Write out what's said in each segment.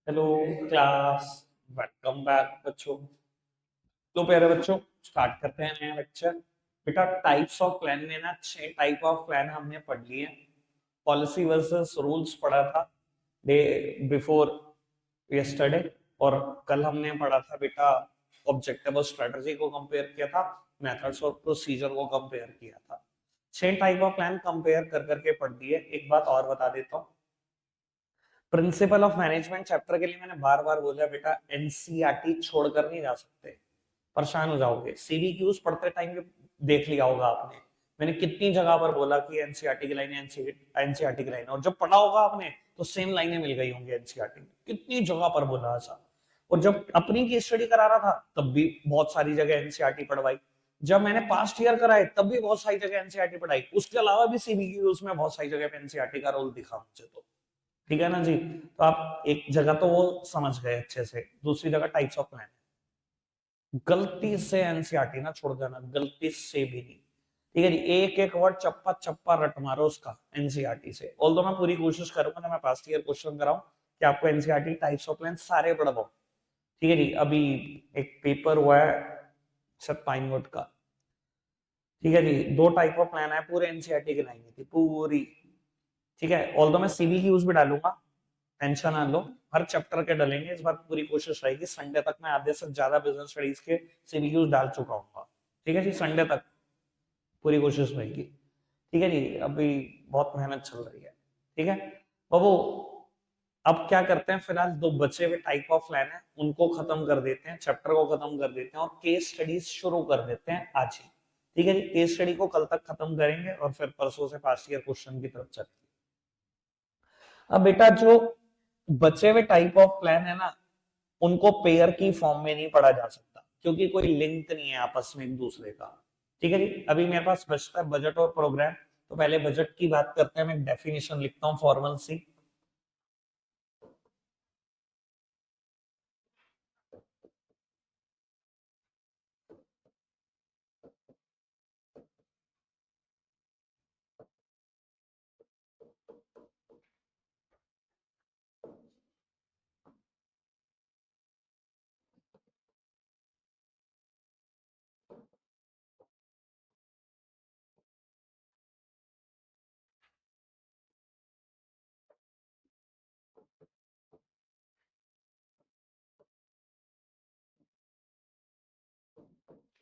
Hello class. Welcome back बच्चों। तो प्यारे बच्चों, स्टार्ट करते हैं नया लेक्चर। बेटा टाइप्स ऑफ प्लान में ना 6 टाइप ऑफ प्लान हमने पढ़ लिए। पॉलिसी वर्सेस रूल्स पढ़ा था डे बिफोर यस्टरडे। और कल हमने पढ़ा था बेटा ऑब्जेक्टिव और स्ट्रेटजी को कंपेयर किया था, मेथड्स और प्रोसीजर को कंपेयर किया था। 6 टाइप ऑफ प्लान कंपेयर कर करके पढ़ दिए। एक बात और बता देता हूँ, प्रिंसिपल ऑफ मैनेजमेंट चैप्टर के लिए मैंने बार बार बोला बेटा एनसीईआरटी छोड़कर नहीं जा सकते, परेशान हो जाओगे। सीबीक्यूज पढ़ते टाइम देख लिया होगा आपने, मैंने कितनी जगह पर बोला कि एनसीईआरटी की लाइन एनसीईआरटी की लाइन, और जब पढ़ा होगा आपने तो सेम लाइनें मिल गई होंगी एनसीईआरटी में, कितनी जगह पर बोला ऐसा। और जब अपनी केस स्टडी करा रहा था तब भी बहुत सारी जगह एनसीईआरटी पढ़वाई, जब मैंने पास्ट ईयर कराए तब भी बहुत सारी जगह एनसीईआरटी पढ़ाई, उसके अलावा भी सीबीक्यूज में बहुत सारी जगह पे एनसीईआरटी का रोल दिखा मुझे। तो ठीक है ना जी। तो आप एक जगह तो वो समझ गए अच्छे से, दूसरी जगह टाइप्स ऑफ प्लान। गलती से एनसीईआरटी ना छोड़ देना, गलती से भी नहीं। ठीक है जी, एक एक वर्ड चप्पा चप्पा रट मारो उसका एनसीईआरटी से। ऑल्दो मैं पूरी कोशिश करूंगा ना मैं पास्ट ईयर क्वेश्चन कराऊं कि आपको एनसीईआरटी टाइप्स ऑफ प्लान सारे पढ़वाऊं। ठीक है जी। अभी एक पेपर हुआ है सत्ताइनवट का, ठीक है जी, 2 टाइप ऑफ प्लान है, पूरे एनसीईआरटी की लाइन थी पूरी। ठीक है, ऑल्दो मैं सीबी की यूज भी डालूंगा, टेंशन ना लो, हर चैप्टर के डालेंगे। इस बार पूरी कोशिश रहेगी संडे तक मैं आधे से ज्यादा बिजनेस स्टडीज के सीबीक्यूज डाल चुका हूँ। ठीक है जी, संडे तक पूरी कोशिश रहेगी। ठीक है जी, अभी बहुत मेहनत चल रही है। ठीक है बाबू, अब क्या करते हैं, फिलहाल 2 बचे हुए टाइप ऑफ प्लान है उनको खत्म कर देते हैं, चैप्टर को खत्म कर देते हैं और केस स्टडीज शुरू कर देते हैं आज ही। ठीक है जी, केस स्टडी को कल तक खत्म करेंगे और फिर परसों से पास्ट ईयर क्वेश्चन की तरफ चलेंगे। अब बेटा जो बचे हुए टाइप ऑफ प्लान है ना, उनको पेयर की फॉर्म में नहीं पढ़ा जा सकता क्योंकि कोई लिंक नहीं है आपस में एक दूसरे का। ठीक है जी, अभी मेरे पास बचता है बजट और प्रोग्राम। तो पहले बजट की बात करते हैं, मैं डेफिनेशन लिखता हूं, फॉर्मल सी।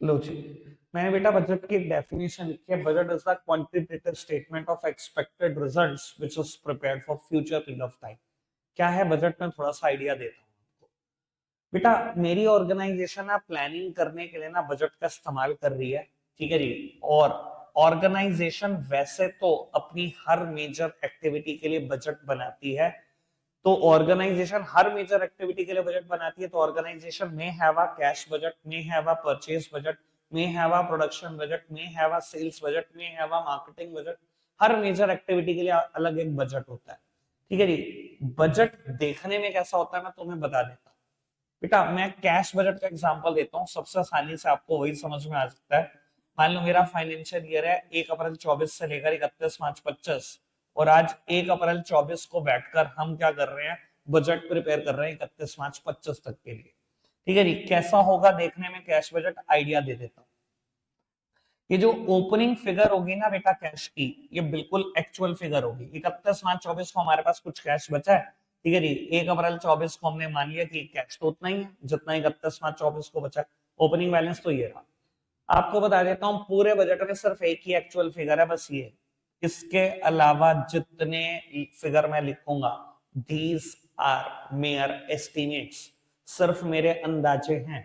लो जी, मैंने बेटा बजट की एक डेफिनेशन लिखी है। Budget is the quantitative statement of expected results which is prepared for future period of time. क्या है बजट में, थोड़ा सा आइडिया देता हूँ आपको। बेटा मेरी ऑर्गेनाइजेशन ना प्लानिंग करने के लिए ना बजट का इस्तेमाल कर रही है। ठीक है जी। और ऑर्गेनाइजेशन वैसे तो अपनी हर मेजर एक्टिविटी के लिए बजट बनाती है। तो ऑर्गेनाइजेशन हर मेजर एक्टिविटी के लिए बजट बनाती है, तो ऑर्गेनाइजेशन में हैव अ कैश बजट, में हैव अ परचेज बजट, में हैव अ प्रोडक्शन बजट, में हैव अ सेल्स बजट, में हैव अ मार्केटिंग बजट। हर मेजर एक्टिविटी के लिए अलग एक बजट होता है। ठीक है जी। बजट देखने में कैसा होता है मैं तुम्हें बता देता हूँ। बेटा मैं कैश बजट का एग्जांपल देता हूँ, सबसे आसानी से आपको वही समझ में आ सकता है। मान लो मेरा फाइनेंशियल ईयर है 1 अप्रैल 24 से लेकर 31 मार्च 25, और आज 1 अप्रैल 24 को बैठकर हम क्या कर रहे हैं, बजट प्रिपेयर कर रहे हैं 31 मार्च 25 तक के लिए। ठीक है जी, कैसा होगा देखने में कैश बजट, आइडिया दे देता हूँ। ये जो ओपनिंग फिगर होगी ना बेटा कैश की, ये बिल्कुल एक्चुअल फिगर होगी। 31 मार्च 24 को हमारे पास कुछ कैश बचा है, ठीक है जी। 1 अप्रैल 24 को हमने मान लिया कि कैश तो उतना ही है जितना 31 मार्च 24 को बचा है। ओपनिंग बैलेंस तो ये रहा। आपको बता देता हूँ पूरे बजट में सिर्फ एक ही एक्चुअल फिगर है, बस ये। इसके अलावा जितने फिगर मैं लिखूंगा, दीज आर मेयर एस्टिमेट्स, सिर्फ मेरे अंदाजे हैं।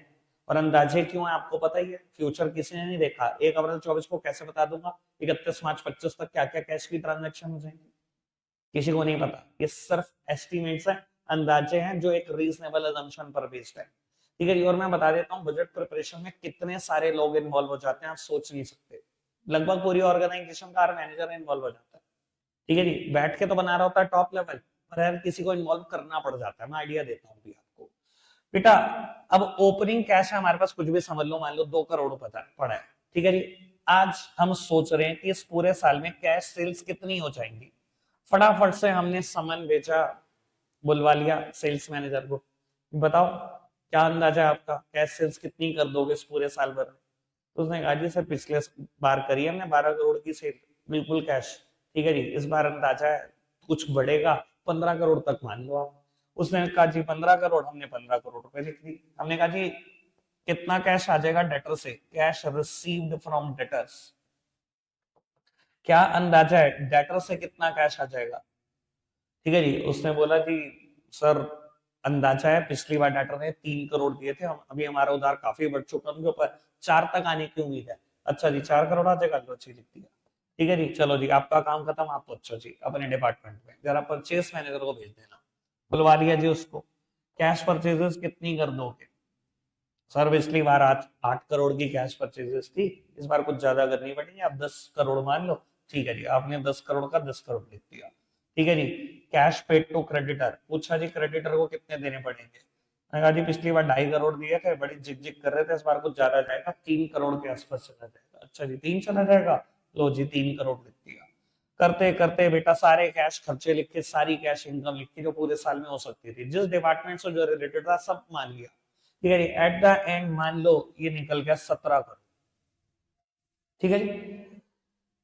और अंदाजे क्यों है आपको पता ही है, फ्यूचर किसी ने नहीं देखा। 1 अप्रैल 24 को कैसे बता दूंगा 31 मार्च 25 तक क्या क्या कैश की ट्रांजेक्शन हो जाएंगे, किसी को नहीं पता। ये सिर्फ एस्टिमेट्स है, अंदाजे हैं जो एक रीजनेबल अजम्पशन पर बेस्ड है। ठीक है जी। और मैं बता देता हूँ बजट प्रिपरेशन में कितने सारे लोग इन्वॉल्व हो जाते हैं, आप सोच नहीं सकते। लगभग पूरी ऑर्गेनाइजेशन का हर मैनेजर इन्वॉल्व हो जाता है। ठीक है जी, बैठ के तो बना रहा होता है टॉप लेवल, पर यार किसी को इन्वॉल्व करना पड़ जाता है। मैं आइडिया देता हूँ अभी आपको। बेटा अब ओपनिंग कैश है हमारे पास, कुछ भी समझ लो, मान लो 2 करोड़ पड़ा है। ठीक है जी। आज हम सोच रहे हैं कि इस पूरे साल में कैश सेल्स कितनी हो जाएंगी। फटाफट से हमने सामान बेचा बुलवा लिया सेल्स मैनेजर को, बताओ क्या अंदाजा है आपका, कैश सेल्स कितनी कर दोगे इस पूरे साल भर में? तो उसने कहा जी सर पिछले बार करी हमने 12 करोड़ की सेल, बिल्कुल कैश। ठीक है जी, इस बार अंदाजा है कुछ बढ़ेगा, 15 करोड़ तक मान लो आप। उसने कहा जी 15 करोड़, हमने 15 करोड़ रुपए लिख दी। हमने कहा जी कितना कैश आ जाएगा डेटर से, कैश रिसीव्ड फ्रॉम डेटर्स, क्या अंदाजा है डेटर से कितना कैश आ जाएगा? ठीक है जी, उसने बोला जी सर अंदाजा है पिछली बार डेटर ने 3 करोड़ दिए थे, हम अभी हमारा उधार काफी बढ़ चुका है उनके ऊपर, 4 तक आने की उम्मीद है। अच्छा जी 4 करोड़ आ जाएगा, लो जी लिख दिया। ठीक है जी, चलो जी आपका काम खत्म, आप पहुंचो जी अपने डिपार्टमेंट में, जरा परचेस मैनेजर को भेज देना। बुलवा लिया जी उसको, कैश परचेजेस कितनी कर दोगे? सर पिछली बार 8 करोड़ की कैश परचेजेस थी, इस बार कुछ ज्यादा करनी पड़ेगी, आप 10 करोड़ मान लो। ठीक है जी, आपने 10 करोड़ का 10 करोड़ लिख दिया। ठीक है जी, कैश पेड टू क्रेडिटर, पूछा जी क्रेडिटर को कितने देने पड़ेंगे? मैंने कहा जी पिछली बार 2.5 करोड़ दिए थे, बड़ी जिग जिग कर रहे थे, इस बार कुछ ज्यादा जाएगा, 3 करोड़ के आसपास चला जाएगा। अच्छा जी 3 चला जाएगा, लो जी 3 करोड़ लिख दिया। करते करते बेटा सारे कैश खर्चे लिख के, सारी कैश इनकम लिख के जो पूरे साल में हो सकती थी, जिस डिपार्टमेंट से जो रिलेटेड था सब मान लिया। ठीक है जी, एट द एंड मान लो ये निकल गया 17 करोड़। ठीक है जी,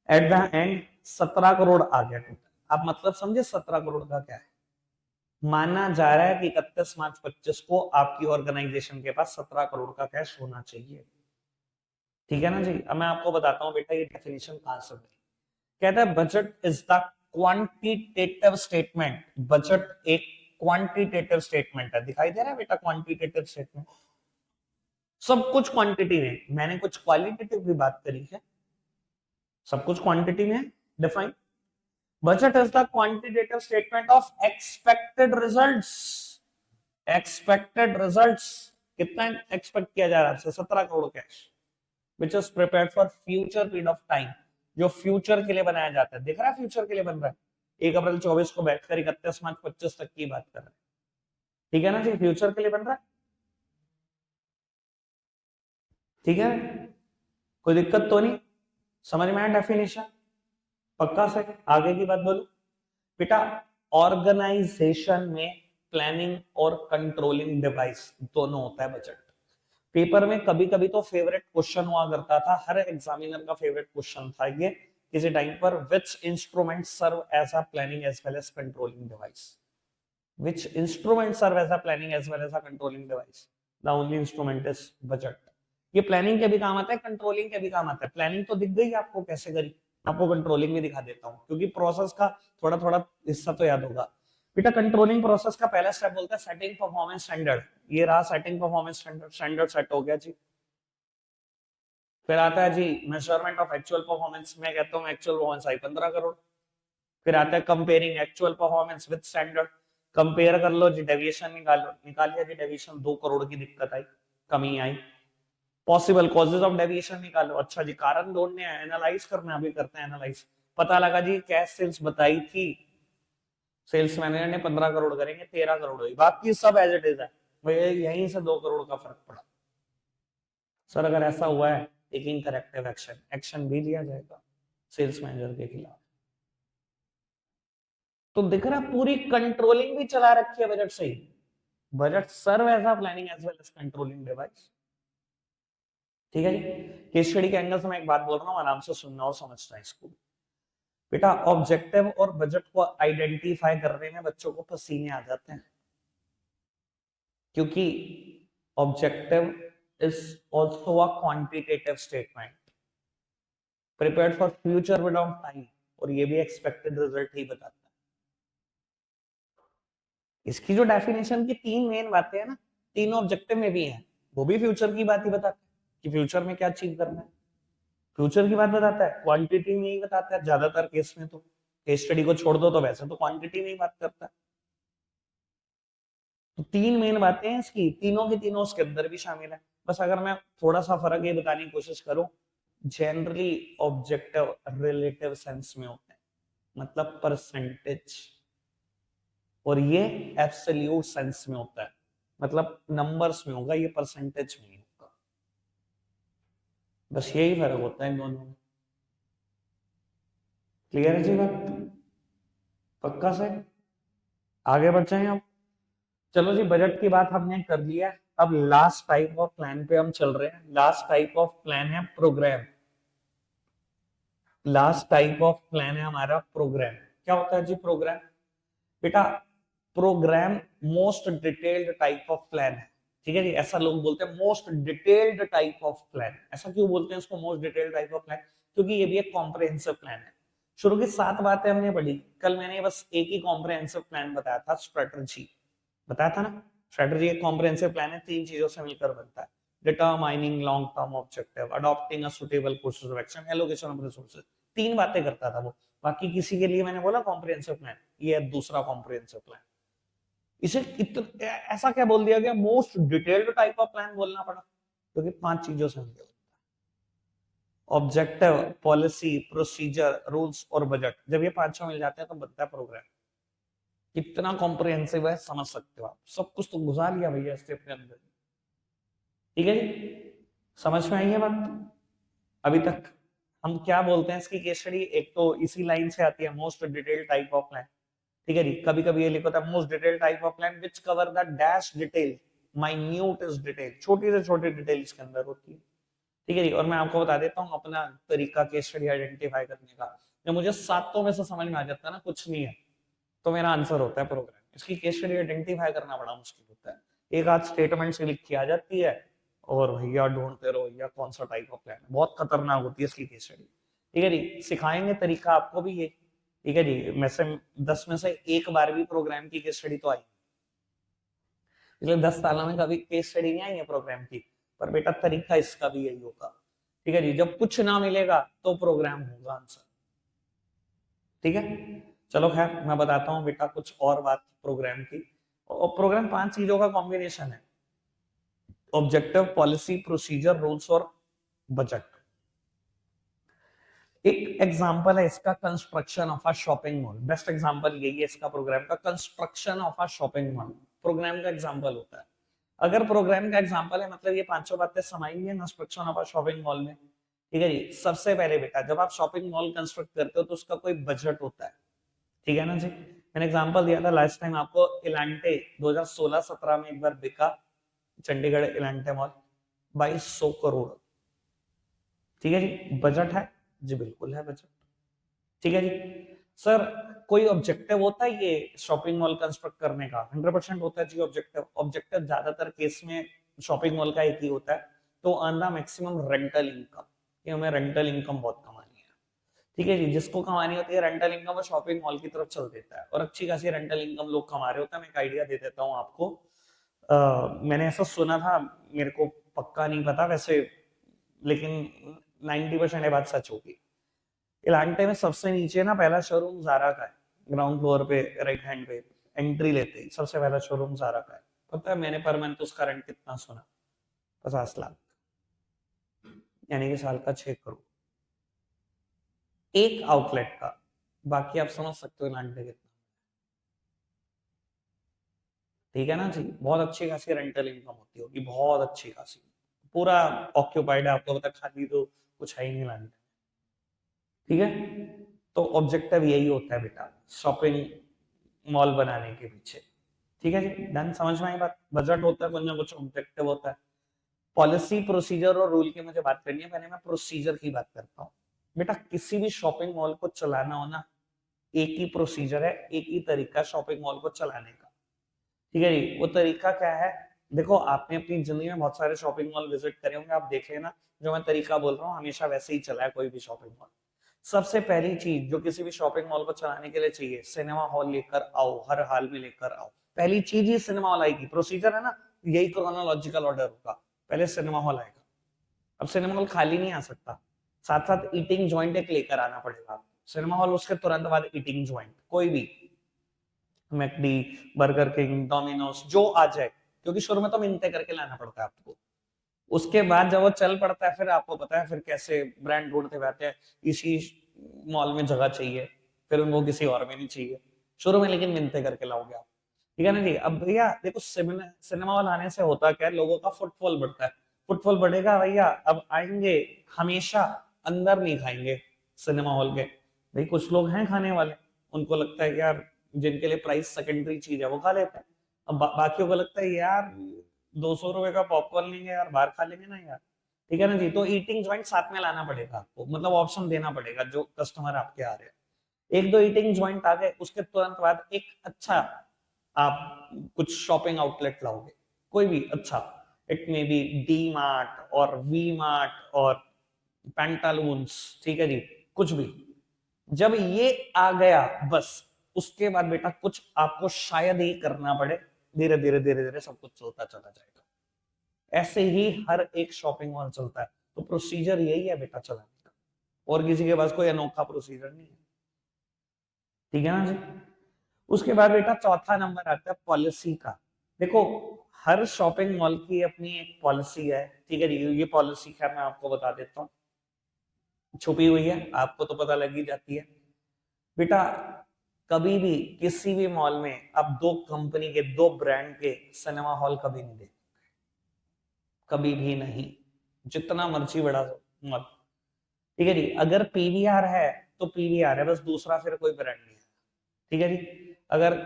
एट द एंड 17 करोड़ आ गया टोटल। आप मतलब समझे 17 करोड़ का क्या है? माना जा रहा है कि 31 मार्च 2025 को आपकी ऑर्गेनाइजेशन के पास 17 करोड़ का कैश होना चाहिए। ठीक है ना जी, अब मैं आपको बताता हूँ बेटा ये डेफिनेशन कहां से मिली। कहता है budget is the quantitative statement, budget एक क्वांटिटेटिव स्टेटमेंट है, दिखाई दे रहा है बेटा क्वांटिटेटिव स्टेटमेंट, सब कुछ क्वांटिटी में, मैंने कुछ क्वालिटेटिव भी बात करी है, सब कुछ क्वांटिटी में define. Budget is the quantitative statement of expected results, expected results, कितना एक्सपेक्ट किया जा रहा है आपसे? 17 crore cash, which is prepared for future period of time, जो फ्यूचर के लिए बनाया जाता है। दिख रहा है फ्यूचर के लिए बन रहा है, 1 अप्रैल 24 को बैठकर 31 मार्च 25 तक की बात कर रहे हैं। ठीक है ना जी, फ्यूचर के लिए बन रहा है। ठीक है, कोई दिक्कत तो नहीं, समझ में आया डेफिनेशन? पक्का से आगे की बात बोलू बेटा, ऑर्गेनाइजेशन में प्लानिंग और कंट्रोलिंग डिवाइस दोनों होता है बजट। पेपर में कभी कभी तो फेवरेट क्वेश्चन हुआ करता था, हर एग्जामिनर का फेवरेट क्वेश्चन था ये किसी टाइम पर, which instrument serve as a planning as well as controlling device, which instrument serve as a planning as well as a controlling device, the only instrument is budget. ये planning के भी काम आता है, कंट्रोलिंग के भी काम आता है। प्लानिंग तो दिख गई आपको कैसे करी, आपको कंट्रोलिंग भी दिखा देता हूँ, क्योंकि प्रोसेस का थोड़ा थोड़ा हिस्सा तो याद होगा बेटा। कंट्रोलिंग प्रोसेस का पहला स्टेप बोलता है सेटिंग परफॉर्मेंस स्टैंडर्ड, ये रहा setting performance standard, standard set हो गया जी। फिर आता है जी मेजरमेंट ऑफ एक्चुअल परफॉर्मेंस, मैं कहता हूँ एक्चुअल परफॉर्मेंस आई 15 करोड़। फिर आता है comparing actual performance with standard, compare कर लो जी, डेविएशन निकालो, निकालिए जी डेविएशन, 2 करोड़ की दिक्कत आई, कमी आई। पॉसिबल कॉजेज ऑफ डेविएशन निकालो, अच्छा जी कारण ढूंढने हैं, एनालाइज करना, अभी करते हैं एनालाइज। पता लगा जी कैश सेल्स बताई थी, सेल्स मैनेजर ने 15 करोड़ करेंगे, 13 करोड़ हुई, बाकी सब एज इट इज है, भैया यहीं से 2 करोड़ का फर्क पड़ा। सर अगर ऐसा हुआ है, टेकिंग करेक्टिव एक्शन, एक्शन भी लिया जाएगा सेल्स मैनेजर के खिलाफ। तो दिख रहा पूरी कंट्रोलिंग भी चला रखी है बजट से ही, budget serves as a planning as well as controlling device. ठीक है जी, केस स्टडी के एंगल से मैं एक बात बोल रहा हूँ, आराम से सुनना और समझना है इसको बेटा। ऑब्जेक्टिव और बजट को आइडेंटिफाई करने में बच्चों को पसीने आ जाते हैं, क्योंकि objective is also a quantitative statement prepared for future without time, और ये भी एक्सपेक्टेड रिजल्ट ही बताता है। इसकी जो डेफिनेशन की 3 मेन बातें हैं ना, तीनों ऑब्जेक्टिव में भी हैं, वो भी फ्यूचर की बात ही बताता है कि फ्यूचर में क्या अचीव करना है, फ्यूचर की बात बताता है, क्वांटिटी में ही बताता है ज्यादातर केस में। तो केस स्टडी को छोड़ दो तो वैसे तो क्वांटिटी में ही बात करता है। तो 3 मेन बातें हैं इसकी, तीनों की तीनों उसके अंदर भी शामिल है। बस अगर मैं थोड़ा सा फर्क ये बताने की कोशिश करूं, जनरली ऑब्जेक्टिव रिलेटिव सेंस में होते हैं, मतलब परसेंटेज, और ये एब्सोल्यूट सेंस में होता है, मतलब नंबर्स में होगा, ये परसेंटेज में होगा। बस यही फर्क होता है इन दोनों में। क्लियर है जी बात? पक्का से आगे बढ़ जाएं आप। चलो जी, बजट की बात हमने कर लिया। अब लास्ट टाइप ऑफ प्लान पे हम चल रहे हैं। लास्ट टाइप ऑफ प्लान है programme. Last type of plan है हमारा प्रोग्राम। क्या होता है जी प्रोग्राम? बेटा, programme most detailed type of plan है। ठीक है जी, ऐसा लोग बोलते हैं most detailed type of plan. ऐसा क्यों बोलते हैं इसको most detailed type of plan? क्योंकि ये भी एक कॉम्प्रिहेंसिव प्लान है। शुरू की 7 बातें हमने पढ़ी। कल मैंने बस एक ही कॉम्प्रिहेंसिव प्लान बताया था, स्ट्रेटजी बताया था ना। स्ट्रेटजी एक कॉम्प्रिहेंसिव प्लान है, 3 चीजों से मिलकर बनता है। Determining long term objective, adopting a suitable courses of action, allocation of resources. 3 बातें करता था वो। बाकी किसी के लिए मैंने बोला कॉम्प्रिहेंसिव प्लान, ये है दूसरा कॉम्प्रिहेंसिव प्लान। इसे ऐसा क्या बोल दिया गया, most detailed type of plan बोलना पड़ा? क्योंकि 5 चीजों से मिलकर ऑब्जेक्टिव, पॉलिसी, प्रोसीजर, रूल्स और बजट। जब ये 5 मिल जाते हैं तो बनता है प्रोग्राम। कितना कॉम्प्रिहेंसिव है समझ सकते हो आप। सब कुछ तो घुसा लिया भैया इसके अपने अंदर। ठीक है जी, समझ में आई है बात अभी तक? हम क्या बोलते हैं इसकी केस स्टडी, एक तो इसी लाइन से आती है, most detail type of plan. ठीक है जी, कभी कभी ये लिखा था most detail type of plan which cover the dash detail, minute is detail, छोटी से छोटी डिटेल इसके अंदर होती है। ठीक है जी, और मैं आपको बता देता हूँ अपना तरीका केस स्टडी आइडेंटिफाई करने का। जब मुझे सातों में से समझ में आ जाता है ना कुछ नहीं है, तो मेरा आंसर होता है प्रोग्राम। इसकी केस स्टडी आइडेंटिफाई करना बड़ा मुश्किल होता है। एक आध स्टेटमेंट से लिखी आ जाती है और भैया ढूंढते रहो भैया कौन सा टाइप ऑफ प्लान है। बहुत खतरनाक होती है इसकी केस स्टडी। ठीक है जी, सिखाएंगे तरीका आपको भी ये। ठीक है जी, मैं से 10 में से एक बार भी प्रोग्राम की केस स्टडी तो आई, इसलिए 10 सालों में कभी केस स्टडी नहीं आई है प्रोग्राम की। पर बेटा तरीका इसका भी यही होगा। ठीक है जी, जब कुछ ना मिलेगा तो प्रोग्राम होगा आंसर। ठीक है, चलो खैर मैं बताता हूँ बेटा कुछ और बात प्रोग्राम की। और प्रोग्राम 5 चीजों का कॉम्बिनेशन है, ऑब्जेक्टिव, पॉलिसी, प्रोसीजर, रूल्स और बजट। एक एग्जांपल है इसका, construction of a shopping mall. Best example यही है इसका प्रोग्राम का, construction of a shopping mall programme का एग्जांपल होता है। अगर प्रोग्राम का एग्जांपल है मतलब ये पांचों बातें समाएंगे construction of a shopping mall में। ठीक है जी, सबसे पहले बेटा जब आप शॉपिंग मॉल कंस्ट्रक्ट करते हो तो उसका कोई बजट होता है। ठीक है ना जी, मैंने एग्जांपल दिया था लास्ट टाइम आपको, इलांटे 2016-17 में एक बार बिका, चंडीगढ़ इलांटे मॉल 2200 करोड़। ठीक है जी, बजट है जी, बिल्कुल है बजट। ठीक है जी सर, कोई ऑब्जेक्टिव होता है ये शॉपिंग मॉल कंस्ट्रक्ट करने का? 100% होता है जी ऑब्जेक्टिव। ऑब्जेक्टिव ज्यादातर केस में शॉपिंग मॉल का एक ही होता है, तो earn the maximum rental income, कि हमें रेंटल इनकम बहुत कमानी है। ठीक है जी, जिसको कमानी होती है रेंटल इनकम वो शॉपिंग मॉल की तरफ चल देता है, और अच्छी खासी रेंटल इनकम लोग कमा रहे होते हैं। मैं एक आइडिया दे देता हूँ आपको। मैंने ऐसा सुना था, मेरे को पक्का नहीं पता वैसे, लेकिन 90% ये बात सच होगी। इलांटे में सबसे नीचे ना पहला शोरूम जारा का है, ग्राउंड फ्लोर पे राइट हैंड पे एंट्री लेते ही सबसे पहला शोरूम जारा का है। पता है मैंने पर मंथ उसका रेंट कितना सुना? 50 लाख, यानी कि साल का 6 करोड़ एक आउटलेट का। बाकी आप समझ सकते हो इलांटे कितना। ठीक है ना जी, बहुत अच्छी खासी रेंटल इनकम होती होगी, बहुत अच्छी खासी। पूरा ऑक्यूपाइड है, आपको पता खाली तो कुछ है ही नहीं लाने। ठीक है, तो ऑब्जेक्टिव यही होता है बेटा शॉपिंग मॉल बनाने के पीछे। ठीक है जी, डन, समझ में आई बात? बजट होता है, कुछ ना कुछ ऑब्जेक्टिव होता है। पॉलिसी, प्रोसीजर और रूल की मुझे बात करनी है, पहले मैं प्रोसीजर की बात करता हूँ। बेटा किसी भी शॉपिंग मॉल को चलाना हो ना, एक ही प्रोसीजर है, एक ही तरीका शॉपिंग मॉल को चलाने का। ठीक है जी, वो तरीका क्या है? देखो आपने अपनी जिंदगी में बहुत सारे शॉपिंग मॉल विजिट करे होंगे, आप देख लेना। जो मैं तरीका बोल रहा हूँ हमेशा वैसे ही चला है कोई भी शॉपिंग मॉल। सबसे पहली चीज जो किसी भी शॉपिंग मॉल को चलाने के लिए चाहिए, सिनेमा हॉल लेकर आओ, हर हाल में लेकर आओ। पहली चीज ही सिनेमा हॉल आएगी। प्रोसीजर है ना, यही क्रोनोलॉजिकल ऑर्डर होगा। पहले सिनेमा हॉल आएगा। अब सिनेमा हॉल खाली नहीं आ सकता, साथ साथ ईटिंग जॉइंट एक लेकर आना पड़ेगा आपको। सिनेमा हॉल उसके तुरंत बाद ईटिंग जॉइंट कोई भी, मैकडी, बर्गर किंग, डोमिनोज जो आ जाए, क्योंकि शुरू में तो मिनते करके लाना पड़ता है आपको। उसके बाद जब वो चल पड़ता है फिर आपको पता है फिर कैसे ब्रांड ढूंढते हुए आते हैं, इसी मॉल में जगह चाहिए, फिर उनको किसी और में नहीं चाहिए। शुरू में लेकिन मिनते करके लाओगे आप। ठीक है ना जी, अब भैया देखो सिनेमा हॉल आने से होता क्या है, लोगों का फुटफॉल बढ़ता है। फुटफॉल बढ़ेगा भैया, अब आएंगे हमेशा, अंदर नहीं खाएंगे सिनेमा हॉल के। भाई कुछ लोग हैं खाने वाले, उनको लगता है कि यार जिनके लिए प्राइस सेकेंडरी चीज है वो खा लेते हैं। अब बाकियों को लगता है यार 200 रुपए का पॉपकॉर्न लेंगे यार, बाहर खा लेंगे ना यार, ठीक है ना जी। तो ईटिंग जॉइंट साथ में लाना पड़ेगा आपको, मतलब ऑप्शन देना पड़ेगा जो कस्टमर आपके आ रहे हैं। एक दो ईटिंग जॉइंट आ गए, उसके तुरंत बाद एक अच्छा आप कुछ शॉपिंग आउटलेट लाओगे, कोई भी अच्छा। It may be D mart और वी मार्ट और पैंटालून्स, ठीक है जी, कुछ भी। जब ये आ गया बस, उसके बाद बेटा कुछ आपको शायद ही करना पड़े, धीरे धीरे धीरे धीरे सब कुछ चलता चला जाएगा। ऐसे ही हर एक शॉपिंग मॉल चलता है। तो प्रोसीजर यही है बेटा चलाने का, और किसी के पास कोई अनोखा प्रोसीजर नहीं है, ठीक है ना जी। उसके बाद बेटा चौथा नंबर आता है पॉलिसी का। देखो, हर शॉपिंग मॉल की अपनी एक पॉलिसी है, ठीक है जी। ये पॉलिसी क्या, मैं आपको बता देता हूँ, छुपी हुई है, आपको तो पता लग ही जाती है बेटा। कभी भी किसी भी मॉल में आप दो कंपनी के, दो ब्रांड के सिनेमा हॉल कभी नहीं देखते, कभी भी नहीं, जितना मर्जी बड़ा मॉल, ठीक है जी। अगर पीवीआर है तो पीवीआर है बस, दूसरा फिर कोई ब्रांड नहीं है, ठीक है जी। अगर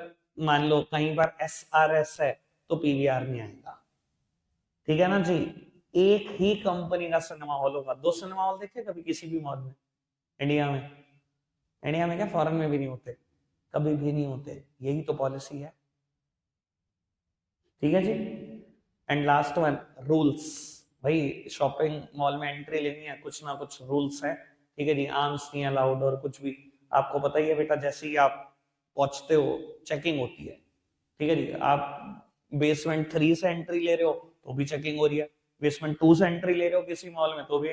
मान लो कहीं पर एसआरएस है तो पीवीआर नहीं आएगा, ठीक है ना जी। एक ही कंपनी का सिनेमा हॉल होगा। दो सिनेमा हॉल देखे कभी किसी भी मॉल में इंडिया में? इंडिया में क्या, फॉरेन में भी नहीं होते, कभी भी नहीं होते। यही तो पॉलिसी है, ठीक है जी। And last one, rules. भाई शॉपिंग मॉल में एंट्री लेनी है, कुछ ना कुछ रूल्स है, ठीक है जी। आर्म्स नहीं अलाउड और कुछ भी, आपको पता ही है बेटा। जैसे ही आप पहुंचते हो चेकिंग होती है, ठीक है जी। आप बेसमेंट 3 से एंट्री ले रहे हो तो भी चेकिंग हो रही है, बेसमेंट 2 से एंट्री ले रहे हो किसी मॉल में तो भी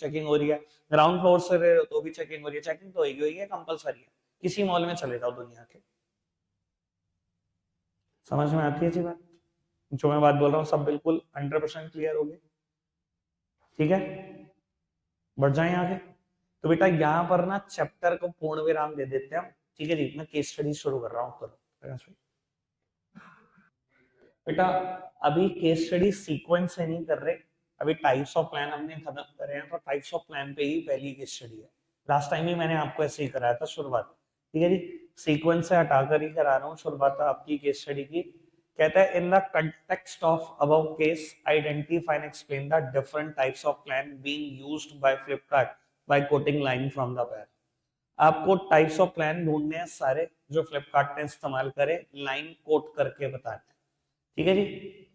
चेकिंग हो रही है, ग्राउंड फ्लोर से ले रहे हो तो भी चेकिंग हो रही है। चेकिंग तो होगी है, कंपलसरी है, किसी मॉल में चले जाओ दुनिया के। समझ में आती है जी बात? जो मैं बात बोल रहा हूँ सब बिल्कुल 100% क्लियर हो गई, ठीक है। बढ़ जाए आगे। तो बेटा यहाँ पर ना चैप्टर को पूर्ण विराम दे देते हैं हम, ठीक है जी। मैं केस स्टडी शुरू कर रहा हूँ, करो बेटा। अभी केस स्टडी सीक्वेंस से नहीं कर रहे, अभी टाइप्स ऑफ प्लान हमने खत्म करे हैं, तो टाइप्स ऑफ प्लान पे ही पहली केस स्टडी है। लास्ट टाइम ही मैंने आपको ऐसे ही कराया था शुरुआत, ठीक है जी। सीक्वेंस से हटाकर ही करा रहा हूँ शुरुआत आपकी केस स्टडी की। कहता है in the context of above case identify and explain the different types of plan being used by Flipkart by quoting line from the para. आपको टाइप्स ऑफ प्लान ढूंढने हैं सारे जो फ्लिपकार्ट ने इस्तेमाल करे, लाइन कोट करके बताने हैं, ठीक है जी।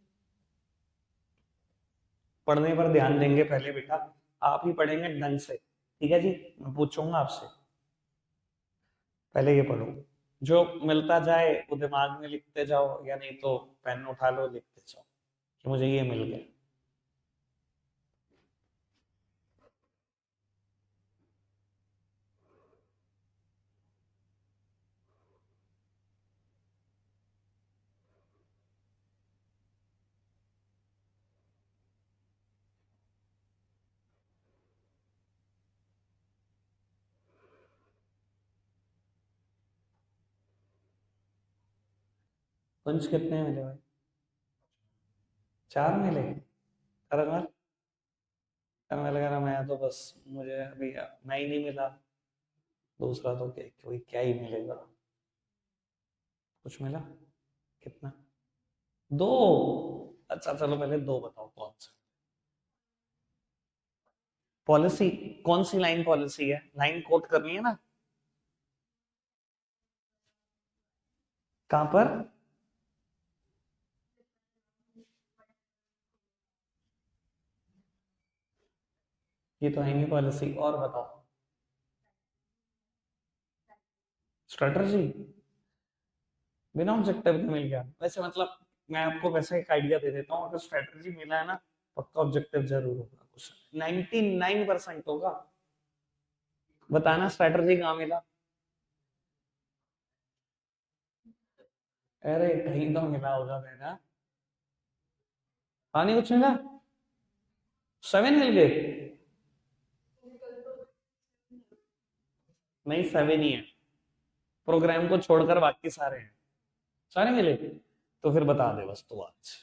पढ़ने पर ध्यान देंगे पहले बेटा, आप ही पढ़ेंगे ढंग से, ठीक है जी। मैं पूछूंगा आपसे, पहले ये पढ़ो, जो मिलता जाए वो दिमाग में लिखते जाओ, या नहीं तो पेन उठा लो लिखते जाओ कि मुझे ये मिल गया। पंच कितने मिले भाई? 4 मिले? अरे मैं, मैं लगा रहा मैं तो बस, मुझे अभी मैं ही नहीं मिला, दूसरा तो क्या, कोई क्या ही मिलेगा। कुछ मिला? कितना? 2? अच्छा चलो पहले 2 बताओ कौन सा पॉलिसी, कौन सी लाइन पॉलिसी है, लाइन कोट करनी है ना। कहां पर? ये तो है नहीं पॉलिसी, और बताओ। स्ट्रेटजी, बिना ऑब्जेक्टिव के मिल गया वैसे, मतलब मैं आपको वैसे एक आइडिया दे देता हूँ, अगर स्ट्रेटजी मिला है ना, पक्का ऑब्जेक्टिव जरूर होगा, कुछ 99% होगा। बताना स्ट्रेटजी कहाँ मिला? अरे कहीं तो मिला होगा बेटा। हाँ नहीं कुछ मिला, 7 मिल गए? नहीं 7 ही है, प्रोग्राम को छोड़कर बाकी सारे हैं। सारे मिले? तो फिर बता दे बस तू आज।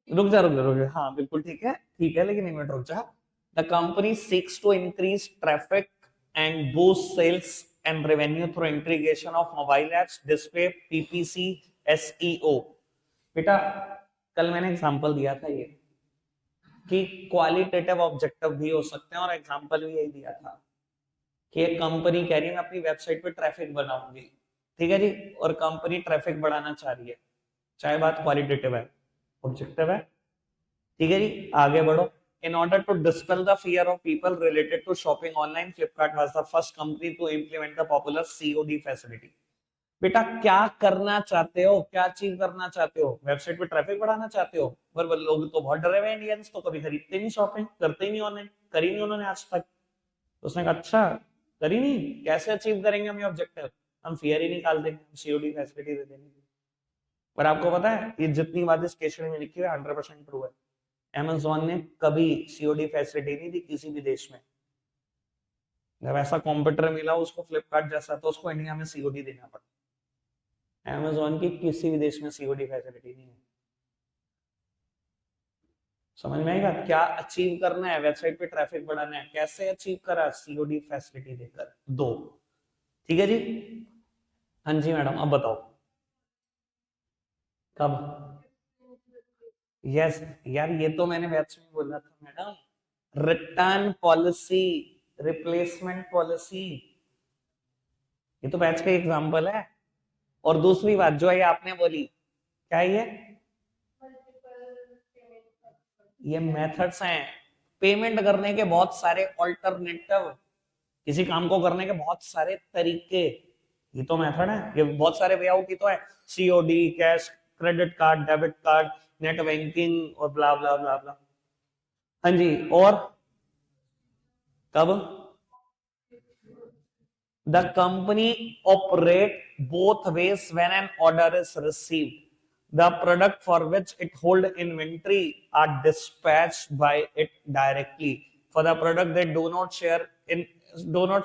रुक जा, हाँ बिल्कुल ठीक है, ठीक है, लेकिन एक मिनट रुक जा। The company seeks to increase traffic and boost sales and revenue through integration of mobile apps, display, PPC, SEO। बेटा कल मैंने एग्जांपल दिया था ये कि क्वालिटेटिव ऑब्जेक्टिव भी हो सकते हैं, और एग्जांपल भी यही दिया था कि एक कंपनी कह रही है मैं अपनी वेबसाइट पे ट्रैफिक बनाऊंगी, ठीक है जी, और कंपनी ट्रैफिक बढ़ाना चाह रही है, चाहे बात क्वालिटेटिव है, ऑब्जेक्टिव है, ठीक है जी, आगे बढ़ो। In order to dispel the fear of people related to shopping online, Flipkart was the first company to implement the popular COD facility। बेटा क्या करना चाहते हो, क्या अचीव करना चाहते हो, वेबसाइट पे ट्रैफिक बढ़ाना चाहते हो, पर लोग तो बहुत डरे हुए हैं, इंडियंस तो कभी खरीदते नहीं, शॉपिंग करते ही नहीं, ऑनलाइन करी नहीं उन्होंने आज तक। तो उसने कहा अच्छा करी नहीं, कैसे अचीव करेंगे हम ये ऑब्जेक्टिव, हम फियर ही निकाल देंगे, हम सीओडी फैसिलिटी दे देंगे। पर आपको पता है ये जितनी बात इस केस में लिखी हुई है 100% ट्रू है। Amazon ने कभी सीओडी फैसिलिटी नहीं दी किसी भी देश में। जब ऐसा कॉम्पिटिटर मिला उसको फ्लिपकार्ट जैसा, तो उसको इंडिया में सीओडी देना पड़ा। Amazon की किसी भी देश में सीओडी फैसिलिटी नहीं है। समझ में आई बात, क्या अचीव करना है, वेबसाइट पे ट्रैफिक बढ़ाना है, कैसे अचीव करा, सीओडी फैसिलिटी देकर दो। ठीक है जी, हाँ जी मैडम अब बताओ कब। यस यार ये तो मैंने बैच में बोला था madam, return policy, replacement policy, ये तो बैच का एग्जांपल है। और दूसरी बात जो है आपने बोली, क्या ये मेथड्स हैं पेमेंट करने के, बहुत सारे ऑल्टरनेटिव, किसी काम को करने के बहुत सारे तरीके, ये तो मेथड है, ये बहुत सारे वे आउट ही तो है, COD, cash, credit card, debit card, net banking और ब्ला ब्ला ब्ला ब्ला। हाँ जी, और कब the company operate both ways when an order is received, the product for which it hold inventory are dispatched by it directly, for the product they do not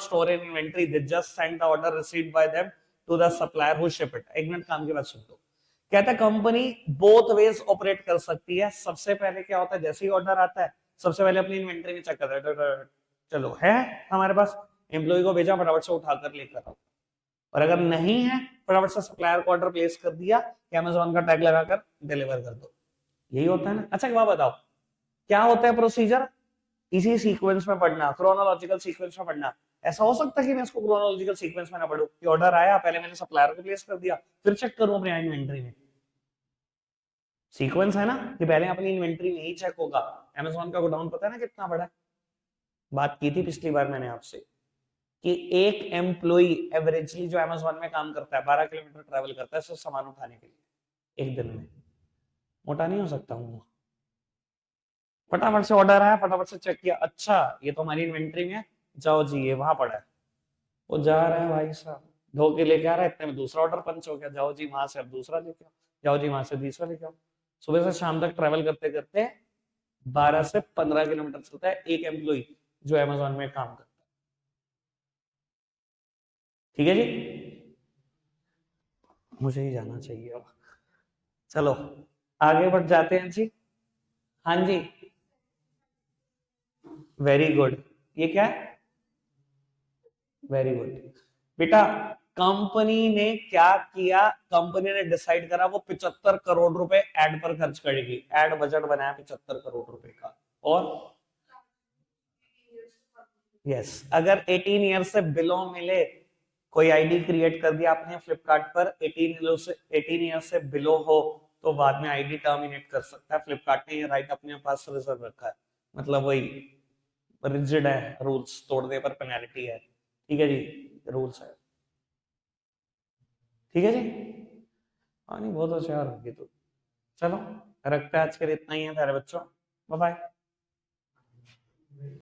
store in inventory, they just send the order received by them to the supplier who ship it। एक minute काम की बात सुन लो, कहता है company both ways operate कर सकती है। सबसे पहले क्या होता है, जैसे ही ऑर्डर आता है सबसे पहले अपनी इन्वेंटरी में चेक करता है, चलो है हमारे पास, एम्प्लॉय को भेजा फटाफट से उठाकर लेकर आओ, और अगर नहीं है फटाफट से सप्लायर को ऑर्डर प्लेस कर दिया, अमेज़न का टैग लगाकर डिलीवर कर दो, यही होता है ना। अच्छा एक बात बताओ, क्या होता है प्रोसीजर, इसी सीक्वेंस में पढ़ना, क्रोनोलॉजिकल सीक्वेंस में पढ़ना। ऐसा हो सकता है कि मैं इसको क्रोनोलॉजिकल सीक्वेंस में ना पढ़ूं कि ऑर्डर आया पहले मैंने सप्लायर को प्लेस कर दिया फिर चेक करूं अपनी इन्वेंटरी में, सीक्वेंस है ना कि पहले अपनी इन्वेंटरी में ही चेक होगा। अमेज़न का गोडाउन पता है ना कितना बड़ा है, बात की थी पिछली बार मैंने आपसे कि एक एम्प्लॉय एवरेजली जो अमेज़न में काम करता है 12 किलोमीटर ट्रैवल करता है सिर्फ सामान उठाने के लिए एक दिन में, मोटा नहीं हो सकता हूँ। फटाफट से ऑर्डर आया, फटाफट से चेक किया, अच्छा ये तो हमारी इन्वेंटरी में, जाओ जी ये वहां पड़ा है, वो जा रहा है भाई साहब धो के लेके आ रहा है, इतने में दूसरा ऑर्डर पंच हो गया, जाओ जी वहां से अब दूसरा लेके आओ, जाओ जी वहां से तीसरा लेके आओ। सुबह से शाम तक ट्रैवल करते करते 12 से 15 किलोमीटर चलता है एक एम्प्लॉय जो अमेज़न में काम करता है। ठीक है जी, मुझे ही जाना चाहिए अब, चलो आगे बढ़ जाते हैं जी। हाँ जी, वेरी गुड, ये क्या है, वेरी गुड बेटा। कंपनी ने क्या किया, कंपनी ने डिसाइड करा वो 75 करोड़ रुपए एड पर खर्च करेगी, एड बजट बनाया 75 करोड़ रुपए का। और यस अगर 18 ईयर से बिलो मिले, कोई आईडी क्रिएट कर दिया आपने फ्लिपकार्ट पर, 18 ईयर से बिलो हो तो बाद में आईडी टर्मिनेट कर सकता है, फ्लिपकार्ट ने ये राइट अपने पास रिजर्व रखा है, मतलब वही रिजिड है, रूल्स तोड़ने पर पेनल्टी है। ठीक है जी, रूल्स है, ठीक है जी। हाँ नहीं बहुत होशियार होगी तो, चलो रखते हैं आज के लिए इतना ही है प्यारे बच्चों, बाय बाय।